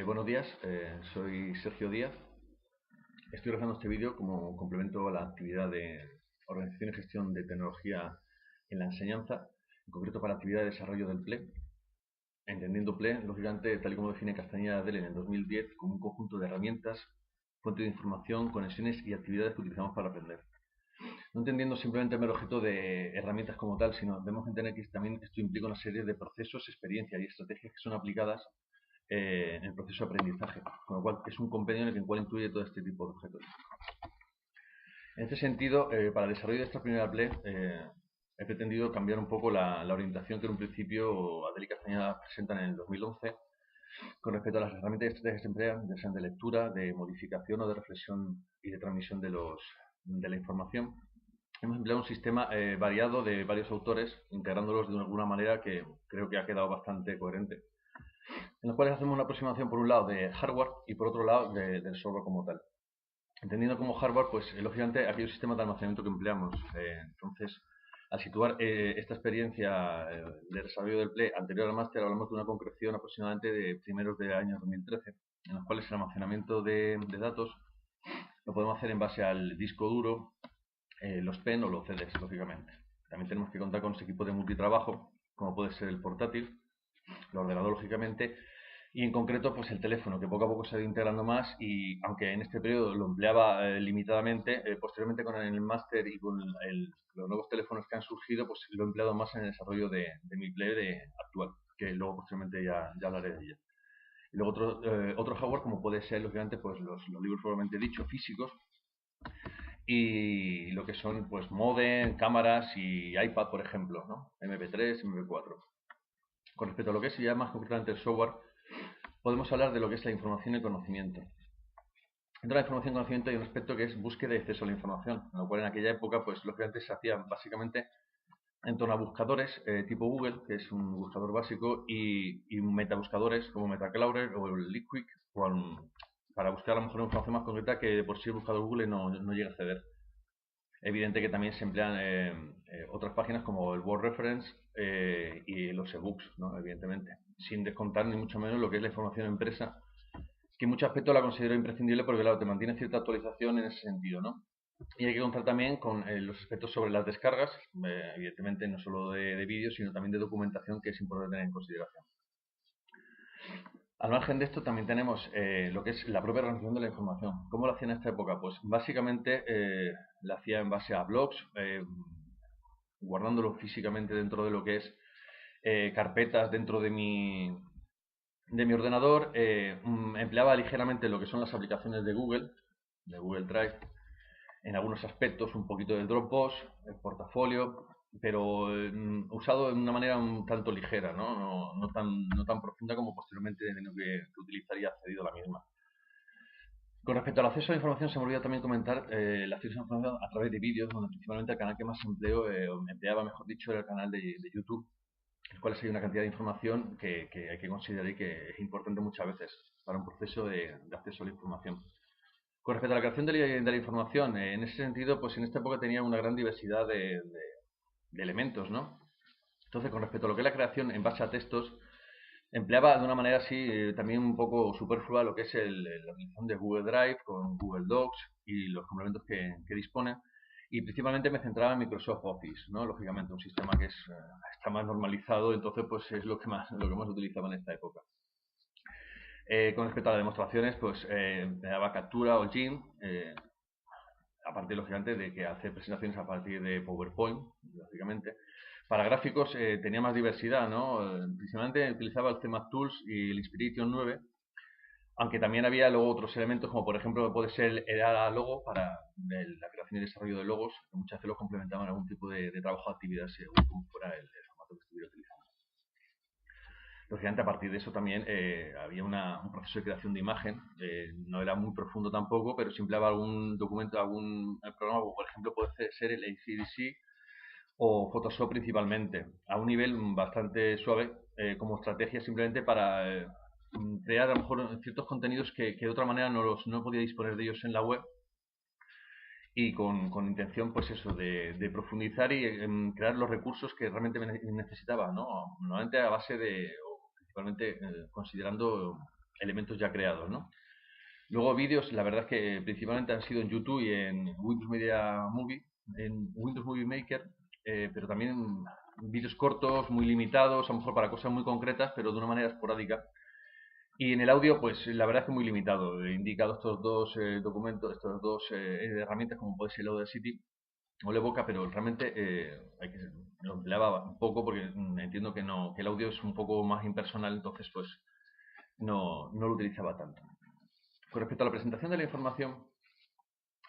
Buenos días, soy Sergio Díaz. Estoy realizando este vídeo como complemento a la actividad de organización y gestión de tecnología en la enseñanza, en concreto para la actividad de desarrollo del PLE, entendiendo PLE, lógicamente, tal y como define Castañeda Dell en el 2010, como un conjunto de herramientas, fuentes de información, conexiones y actividades que utilizamos para aprender. No entendiendo simplemente el mero objeto de herramientas como tal, sino debemos entender que también esto implica una serie de procesos, experiencias y estrategias que son aplicadas en el proceso de aprendizaje, con lo cual es un compendio en el cual incluye todo este tipo de objetos. En este sentido, para el desarrollo de esta primera PLE, he pretendido cambiar un poco la orientación que en un principio Adel y Castañeda presentan en el 2011 con respecto a las herramientas y estrategias que se emplean, ya sean de lectura, de modificación o de reflexión y de transmisión de la información. Hemos empleado un sistema variado de varios autores, integrándolos de alguna manera que creo que ha quedado bastante coherente, en los cuales hacemos una aproximación por un lado de hardware y por otro lado del software como tal. Entendiendo como hardware, pues lógicamente aquellos sistemas de almacenamiento que empleamos. Entonces, al situar esta experiencia de desarrollo del PLE anterior al máster, hablamos de una concreción aproximadamente de primeros del año 2013, en los cuales el almacenamiento de datos lo podemos hacer en base al disco duro, los PEN o los CDs, lógicamente. También tenemos que contar con ese equipo de multitrabajo, como puede ser el portátil, el ordenador, lógicamente, y en concreto pues el teléfono, que poco a poco se ha ido integrando más, y aunque en este periodo lo empleaba limitadamente, posteriormente con el máster y con los nuevos teléfonos que han surgido, pues lo he empleado más en el desarrollo de mi play actual, que luego posteriormente ya hablaré de ella. Y luego otro hardware, como puede ser lógicamente pues los libros probablemente dicho, físicos, y lo que son pues modem, cámaras y iPad, por ejemplo, ¿no? MP3, MP4. Con respecto a lo que es ya más concretamente el software, podemos hablar de lo que es la información y el conocimiento. Dentro de la información y conocimiento hay un aspecto que es búsqueda y acceso a la información, en lo cual en aquella época, pues lógicamente se hacía básicamente en torno a buscadores tipo Google, que es un buscador básico, y metabuscadores como Metacrawler o el Liquid, para buscar a lo mejor una información más concreta que por sí el buscador Google no llega a acceder. Evidente que también se emplean otras páginas como el Word Reference y los ebooks, ¿no? Evidentemente, sin descontar ni mucho menos lo que es la información empresa, que en muchos aspectos la considero imprescindible porque claro, te mantiene cierta actualización en ese sentido, ¿no? Y hay que contar también con los aspectos sobre las descargas, evidentemente no solo de vídeos, sino también de documentación, que es importante tener en consideración. Al margen de esto también tenemos lo que es la propia organización de la información. ¿Cómo lo hacía en esta época? Pues básicamente la hacía en base a blogs, guardándolo físicamente dentro de lo que es carpetas dentro de mi ordenador. Empleaba ligeramente lo que son las aplicaciones de Google Drive, en algunos aspectos un poquito de Dropbox, el portafolio, pero usado de una manera un tanto ligera, no tan profunda como posteriormente he tenido que utilizar y accedido a la misma. Con respecto al acceso a la información, se me olvidó también comentar el acceso a la información a través de vídeos, donde principalmente el canal que más empleaba, mejor dicho, era el canal de YouTube, en el cual hay una cantidad de información que hay que considerar y que es importante muchas veces para un proceso de acceso a la información. Con respecto a la creación de la información, en ese sentido, pues en esta época tenía una gran diversidad de elementos, ¿no? Entonces, con respecto a lo que es la creación en base a textos, empleaba de una manera así también un poco superflua lo que es la utilización de Google Drive con Google Docs y los complementos que dispone. Y principalmente me centraba en Microsoft Office, ¿no? Lógicamente, un sistema que está más normalizado, entonces pues es lo que más utilizaba en esta época. Con respecto a las demostraciones, pues me daba Captura o Jim, aparte lógicamente de que hace presentaciones a partir de PowerPoint, lógicamente. Para gráficos tenía más diversidad, ¿no? Principalmente utilizaba el CMake Tools y el Inspiration 9, aunque también había luego otros elementos como por ejemplo puede ser el ARA logo para la creación y desarrollo de logos, que muchas veces los complementaban a algún tipo de trabajo de actividad según como fuera el formato que estuviera utilizando. Lógicamente, a partir de eso también había un proceso de creación de imagen, no era muy profundo tampoco, pero si empleaba algún documento, algún programa, como por ejemplo puede ser el ACDC o Photoshop principalmente, a un nivel bastante suave, como estrategia simplemente para crear a lo mejor ciertos contenidos que de otra manera no podía disponer de ellos en la web, y con intención pues eso de profundizar y crear los recursos que realmente necesitaba, ¿no? Normalmente a base de, o principalmente considerando elementos ya creados, ¿no? Luego vídeos, la verdad es que principalmente han sido en YouTube y en Windows Media Movie, en Windows Movie Maker, pero también vídeos cortos, muy limitados, a lo mejor para cosas muy concretas, pero de una manera esporádica. Y en el audio, pues la verdad es que muy limitado. He indicado estos dos documentos, estas dos herramientas, como puede ser el Audacity o el Evoca, pero realmente lo empleaba un poco porque entiendo que no, que el audio es un poco más impersonal, entonces pues no lo utilizaba tanto. Con respecto a la presentación de la información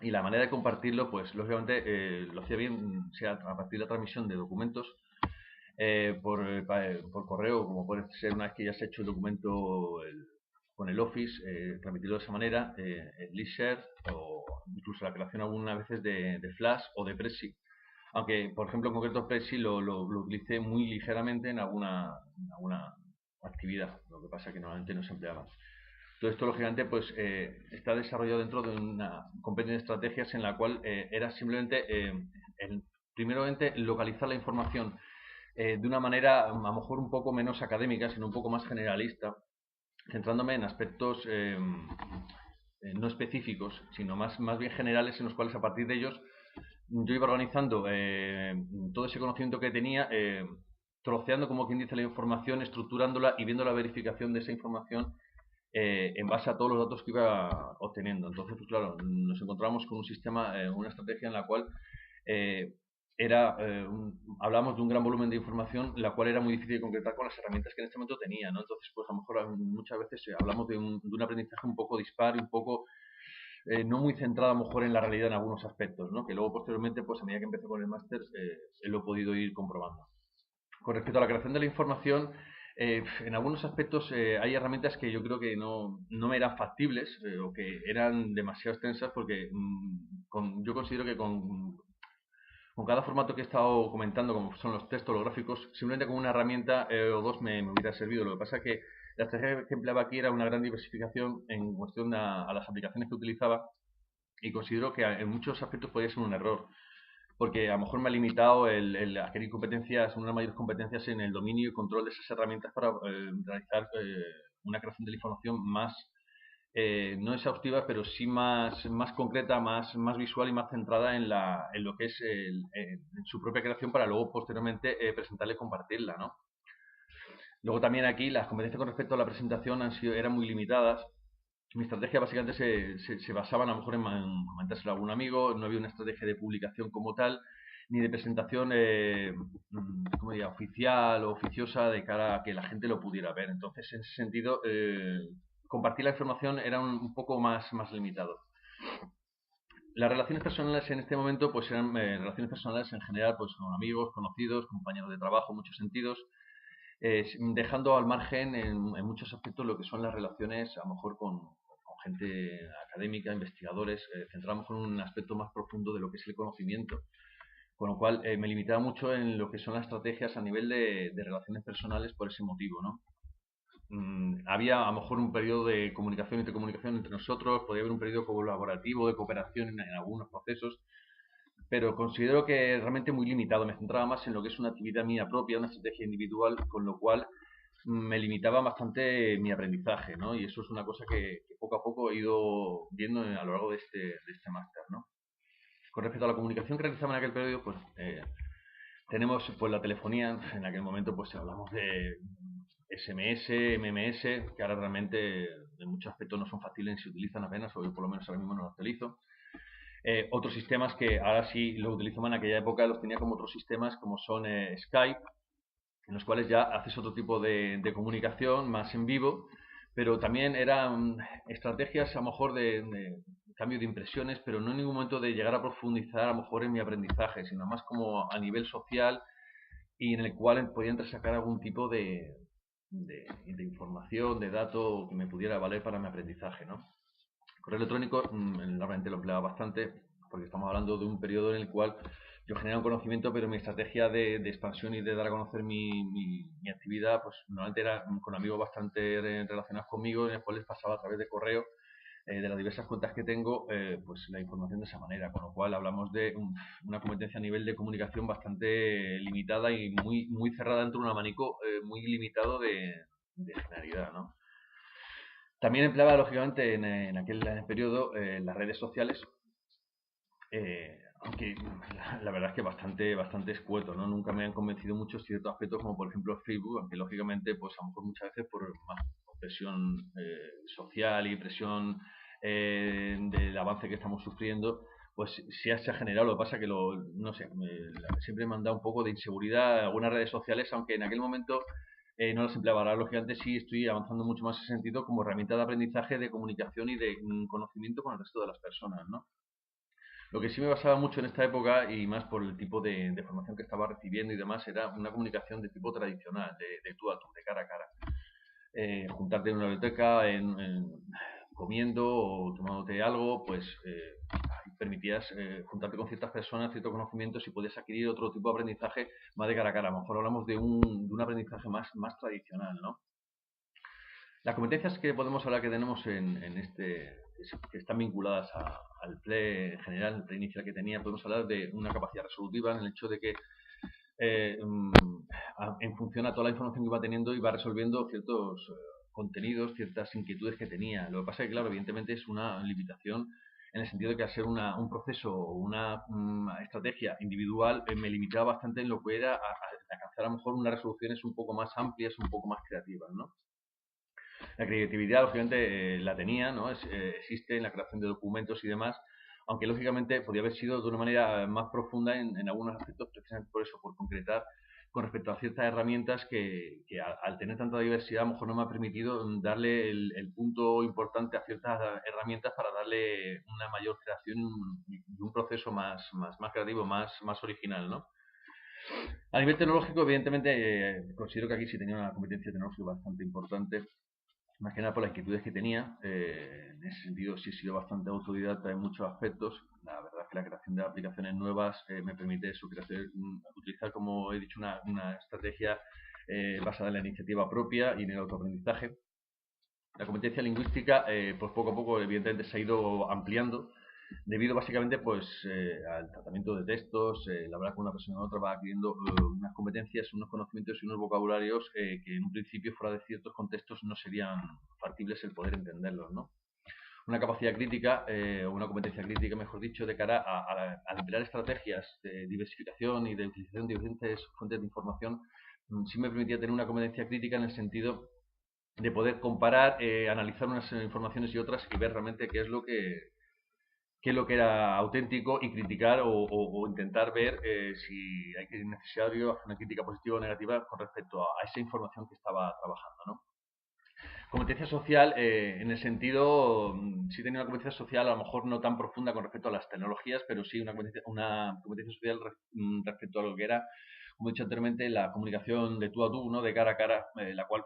y la manera de compartirlo, pues lógicamente lo hacía bien, sea a partir de la transmisión de documentos por correo, como puede ser una vez que ya se ha hecho el documento con el Office, transmitirlo de esa manera, el LeadShare o incluso la creación algunas veces de Flash o de Prezi. Aunque, por ejemplo, en concreto Prezi lo utilicé muy ligeramente en alguna actividad, lo que pasa es que normalmente no se empleaba. Todo esto, lógicamente, pues está desarrollado dentro de una compendio de estrategias en la cual era simplemente, primeramente, localizar la información de una manera a lo mejor un poco menos académica, sino un poco más generalista, centrándome en aspectos no específicos, sino más bien generales, en los cuales a partir de ellos yo iba organizando todo ese conocimiento que tenía, troceando, como quien dice, la información, estructurándola y viendo la verificación de esa información en base a todos los datos que iba obteniendo. Entonces, pues claro, nos encontramos con un sistema, una estrategia en la cual eh, hablamos de un gran volumen de información, la cual era muy difícil de concretar con las herramientas que en este momento tenía, ¿no? Entonces, pues a lo mejor muchas veces hablamos de un aprendizaje un poco dispar y un poco no muy centrado a lo mejor en la realidad en algunos aspectos, ¿no? Que luego posteriormente, pues a medida que empecé con el máster, lo he podido ir comprobando. Con respecto a la creación de la información, en algunos aspectos hay herramientas que yo creo que no me eran factibles o que eran demasiado extensas porque yo considero que con cada formato que he estado comentando, como son los textos, los gráficos, simplemente con una herramienta o dos me hubiera servido. Lo que pasa es que la estrategia que empleaba aquí era una gran diversificación en cuestión a las aplicaciones que utilizaba y considero que en muchos aspectos podía ser un error porque a lo mejor me ha limitado el adquirir competencias, unas mayores competencias en el dominio y control de esas herramientas para realizar una creación de la información más, no exhaustiva, pero sí más concreta, más visual y más centrada en lo que es en su propia creación para luego posteriormente presentarla y compartirla, ¿no? Luego también aquí las competencias con respecto a la presentación eran muy limitadas. Mi estrategia básicamente se basaba a lo mejor en comentárselo a algún amigo, no había una estrategia de publicación como tal, ni de presentación ¿cómo diría? Oficial o oficiosa de cara a que la gente lo pudiera ver. Entonces, en ese sentido, compartir la información era un poco más limitado. Las relaciones personales en este momento pues eran relaciones personales en general pues con amigos, conocidos, compañeros de trabajo en muchos sentidos, dejando al margen en muchos aspectos lo que son las relaciones a lo mejor con gente académica, investigadores, centramos en un aspecto más profundo de lo que es el conocimiento, con lo cual me limitaba mucho en lo que son las estrategias a nivel de relaciones personales por ese motivo, ¿no? Había a lo mejor un periodo de comunicación y intercomunicación entre nosotros, podía haber un periodo colaborativo de cooperación en algunos procesos, pero considero que realmente muy limitado. Me centraba más en lo que es una actividad mía propia, una estrategia individual, con lo cual me limitaba bastante mi aprendizaje, ¿no? Y eso es una cosa que poco a poco he ido viendo a lo largo de este máster, ¿no? Con respecto a la comunicación que realizaba en aquel periodo, pues tenemos pues la telefonía, en aquel momento pues hablamos de SMS, MMS, que ahora realmente en muchos aspectos no son fáciles ni se utilizan apenas, o yo por lo menos ahora mismo no los utilizo. Otros sistemas que ahora sí los utilizo más, en aquella época los tenía como otros sistemas como son Skype, en los cuales ya haces otro tipo de comunicación más en vivo, pero también eran estrategias a lo mejor de cambio de impresiones, pero no en ningún momento de llegar a profundizar a lo mejor en mi aprendizaje, sino más como a nivel social y en el cual podía entresacar algún tipo de información, de dato que me pudiera valer para mi aprendizaje, ¿no? Correo electrónico realmente lo empleaba bastante porque estamos hablando de un periodo en el cual yo generaba un conocimiento, pero mi estrategia de expansión y de dar a conocer mi actividad, pues normalmente era con amigos bastante relacionados conmigo, en los cuales pasaba a través de correo de las diversas cuentas que tengo, pues la información de esa manera, con lo cual hablamos de una competencia a nivel de comunicación bastante limitada y muy cerrada dentro de un abanico muy limitado de generalidad, ¿no? También empleaba, lógicamente, en aquel periodo las redes sociales, aunque la verdad es que bastante escueto, ¿no? Nunca me han convencido mucho ciertos aspectos, como por ejemplo Facebook, aunque lógicamente, pues a lo mejor muchas veces por más presión social y presión del avance que estamos sufriendo, pues sí se ha generado. Lo que pasa que no sé, siempre me han dado un poco de inseguridad algunas redes sociales, aunque en aquel momento no las empleaba. Ahora, lógicamente, sí estoy avanzando mucho más en ese sentido como herramienta de aprendizaje, de comunicación y de conocimiento con el resto de las personas, ¿no? Lo que sí me basaba mucho en esta época, y más por el tipo de formación que estaba recibiendo y demás, era una comunicación de tipo tradicional, de tú a tú, de cara a cara. Juntarte en una biblioteca, comiendo o tomándote algo, pues permitías juntarte con ciertas personas, ciertos conocimientos y podías adquirir otro tipo de aprendizaje más de cara a cara. A lo mejor hablamos de un aprendizaje más tradicional, ¿no? Las competencias que podemos hablar que tenemos en este, que están vinculadas al PLE general, el PLE inicial que tenía, podemos hablar de una capacidad resolutiva en el hecho de que eh, en función a toda la información que iba teniendo iba resolviendo ciertos contenidos, ciertas inquietudes que tenía. Lo que pasa es que, claro, evidentemente es una limitación en el sentido de que al ser un proceso o una estrategia individual me limitaba bastante en lo que era alcanzar a lo mejor unas resoluciones un poco más amplias, un poco más creativas, ¿no? La creatividad, lógicamente, la tenía, ¿no? Existe en la creación de documentos y demás, aunque lógicamente podría haber sido de una manera más profunda en algunos aspectos, precisamente por eso, por concretar con respecto a ciertas herramientas que al tener tanta diversidad a lo mejor no me ha permitido darle el punto importante a ciertas herramientas para darle una mayor creación y un proceso más creativo, más original, ¿no? A nivel tecnológico, evidentemente, considero que aquí sí tenía una competencia tecnológica bastante importante, más que nada por las inquietudes que tenía. En ese sentido sí he sido bastante autodidacta en muchos aspectos. La verdad es que la creación de aplicaciones nuevas me permite utilizar, como he dicho, una estrategia basada en la iniciativa propia y en el autoaprendizaje. La competencia lingüística, pues poco a poco, evidentemente, se ha ido ampliando debido básicamente pues al tratamiento de textos, el hablar con una persona u otra va adquiriendo unas competencias, unos conocimientos y unos vocabularios que en un principio fuera de ciertos contextos no serían factibles el poder entenderlos, ¿no? Una capacidad crítica, o una competencia crítica, mejor dicho, de cara a emplear estrategias de diversificación y de utilización de diferentes fuentes de información, sí me permitía tener una competencia crítica en el sentido de poder comparar, analizar unas informaciones y otras y ver realmente qué es lo que era auténtico y criticar o intentar ver si hay que necesario hacer una crítica positiva o negativa con respecto a esa información que estaba trabajando, ¿no? Competencia social, en el sentido, sí tenía una competencia social a lo mejor no tan profunda con respecto a las tecnologías, pero sí una competencia social respecto a lo que era, como he dicho anteriormente, la comunicación de tú a tú, ¿no? De cara a cara, la cual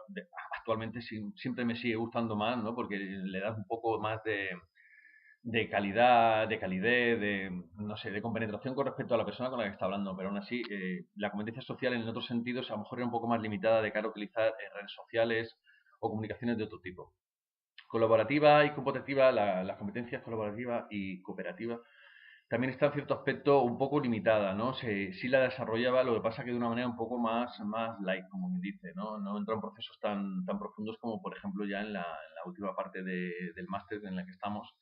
actualmente siempre me sigue gustando más, ¿no? Porque le da un poco más de calidad, de calidez, no sé, de compenetración con respecto a la persona con la que está hablando, pero aún así la competencia social en otros sentidos a lo mejor era un poco más limitada de cara a utilizar redes sociales o comunicaciones de otro tipo. Colaborativa y competitiva, las competencias colaborativa y cooperativa también está en cierto aspecto un poco limitada, ¿no? Sí la desarrollaba, lo que pasa que de una manera un poco más light, como me dice, ¿no? No entra en procesos tan profundos como, por ejemplo, ya en la última parte del máster en la que estamos,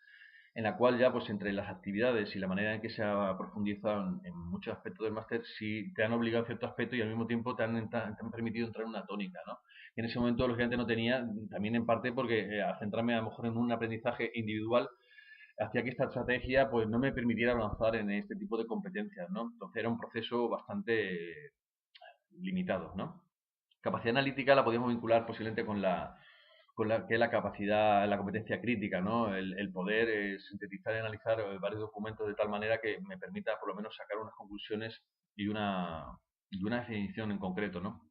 en la cual ya pues entre las actividades y la manera en que se ha profundizado en muchos aspectos del máster, sí te han obligado a cierto aspecto y al mismo tiempo te han permitido entrar en una tónica, ¿no? Que en ese momento lógicamente no tenía, también en parte porque al centrarme a lo mejor en un aprendizaje individual, hacía que esta estrategia pues no me permitiera avanzar en este tipo de competencias, ¿no? Entonces era un proceso bastante limitado, ¿no? Capacidad analítica la podíamos vincular posiblemente que es la capacidad, la competencia crítica, ¿no? El poder sintetizar y analizar varios documentos de tal manera que me permita por lo menos sacar unas conclusiones y una definición en concreto, ¿no?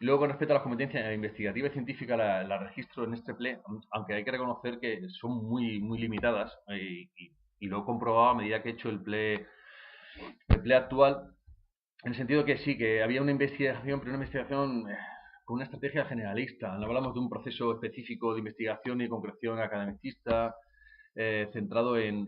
Y luego con respecto a las competencias investigativas y científicas, la registro en este PLE, aunque hay que reconocer que son muy limitadas y lo he comprobado a medida que he hecho el PLE actual, en el sentido que sí, que había una investigación, pero una investigación con una estrategia generalista. No hablamos de un proceso específico de investigación y concreción academicista centrado en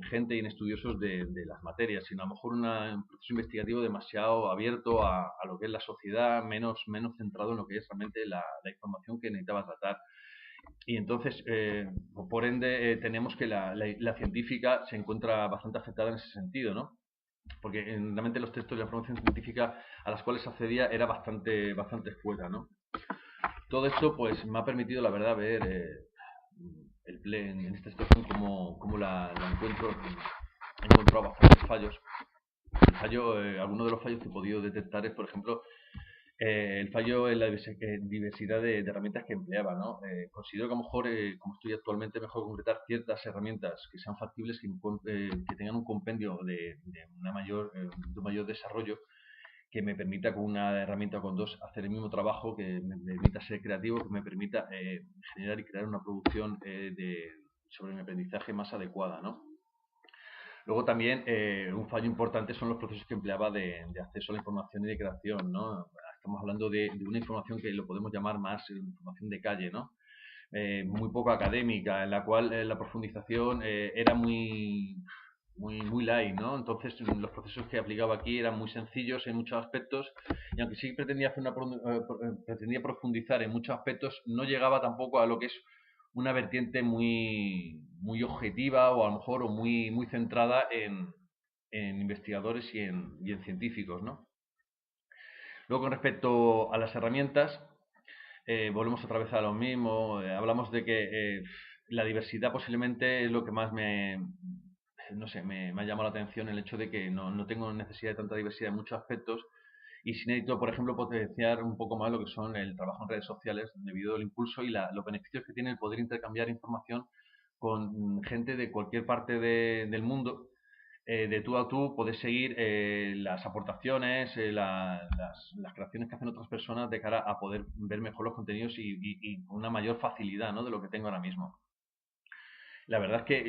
gente y en estudiosos de las materias, sino a lo mejor un proceso investigativo demasiado abierto a lo que es la sociedad, menos centrado en lo que es realmente la información que necesitaba tratar. y entonces, por ende, tenemos que la científica se encuentra bastante afectada en ese sentido, ¿no? Porque realmente los textos de la información científica a las cuales accedía era bastante escueta, ¿no? Todo esto pues me ha permitido, la verdad, ver el PLE en esta situación como la encuentro. He encontrado bastantes fallos. Algunos de los fallos que he podido detectar es, por ejemplo, el fallo en la diversidad de herramientas que empleaba, ¿no? Considero que a lo mejor, como estoy actualmente, mejor concretar ciertas herramientas que sean factibles, que tengan un compendio de un mayor desarrollo, que me permita con una herramienta o con dos hacer el mismo trabajo, que me permita ser creativo, que me permita generar y crear una producción sobre mi aprendizaje más adecuada, ¿no? Luego también un fallo importante son los procesos que empleaba de acceso a la información y de creación, ¿no? Estamos hablando de una información que lo podemos llamar más información de calle, ¿no? Muy poco académica, en la cual la profundización era muy light, ¿no? Entonces los procesos que aplicaba aquí eran muy sencillos en muchos aspectos, y aunque sí pretendía profundizar en muchos aspectos, no llegaba tampoco a lo que es una vertiente muy objetiva, o a lo mejor muy centrada en investigadores y en científicos, ¿no? Luego, con respecto a las herramientas, volvemos otra vez a lo mismo. Hablamos de que la diversidad posiblemente es lo que más no sé, me ha llamado la atención, el hecho de que no tengo necesidad de tanta diversidad en muchos aspectos, y sí necesito, por ejemplo, potenciar un poco más lo que son el trabajo en redes sociales, debido al impulso y los beneficios que tiene el poder intercambiar información con gente de cualquier parte del mundo. De tú a tú puedes seguir las aportaciones, las creaciones que hacen otras personas, de cara a poder ver mejor los contenidos y con una mayor facilidad, ¿no?, de lo que tengo ahora mismo. La verdad es que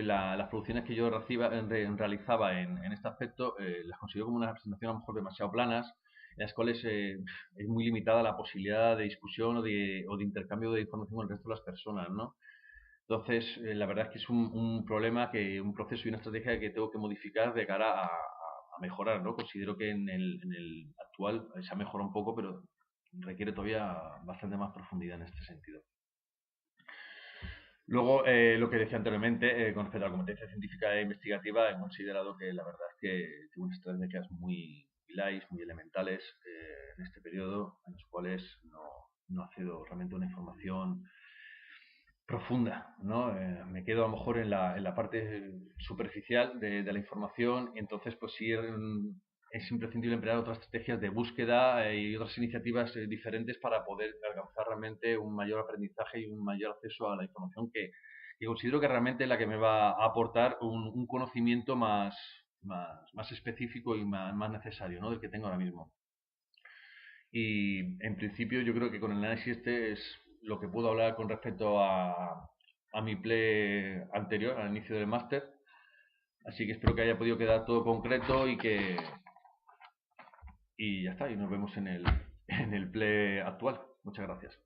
las producciones que yo realizaba en este aspecto, las considero como una presentación a lo mejor demasiado planas, en las cuales es muy limitada la posibilidad de discusión o de intercambio de información con el resto de las personas, ¿no? Entonces, la verdad es que es un problema, un proceso y una estrategia que tengo que modificar de cara a mejorar, ¿no? Considero que en el actual se ha mejorado un poco, pero requiere todavía bastante más profundidad en este sentido. Luego, lo que decía anteriormente, con respecto a la competencia científica e investigativa, he considerado que la verdad es que tengo unas estrategias muy light, muy elementales en este periodo, en los cuales no accedo realmente a una información profunda, ¿no? Me quedo a lo mejor en la parte superficial de la información, y entonces pues sí es imprescindible emplear otras estrategias de búsqueda y otras iniciativas diferentes para poder alcanzar realmente un mayor aprendizaje y un mayor acceso a la información que considero que realmente es la que me va a aportar un conocimiento más específico y más necesario, ¿no?, del que tengo ahora mismo. Y en principio yo creo que con el análisis este es lo que puedo hablar con respecto a mi play anterior, al inicio del máster. Así que espero que haya podido quedar todo concreto y ya está. Y nos vemos en el play actual. Muchas gracias.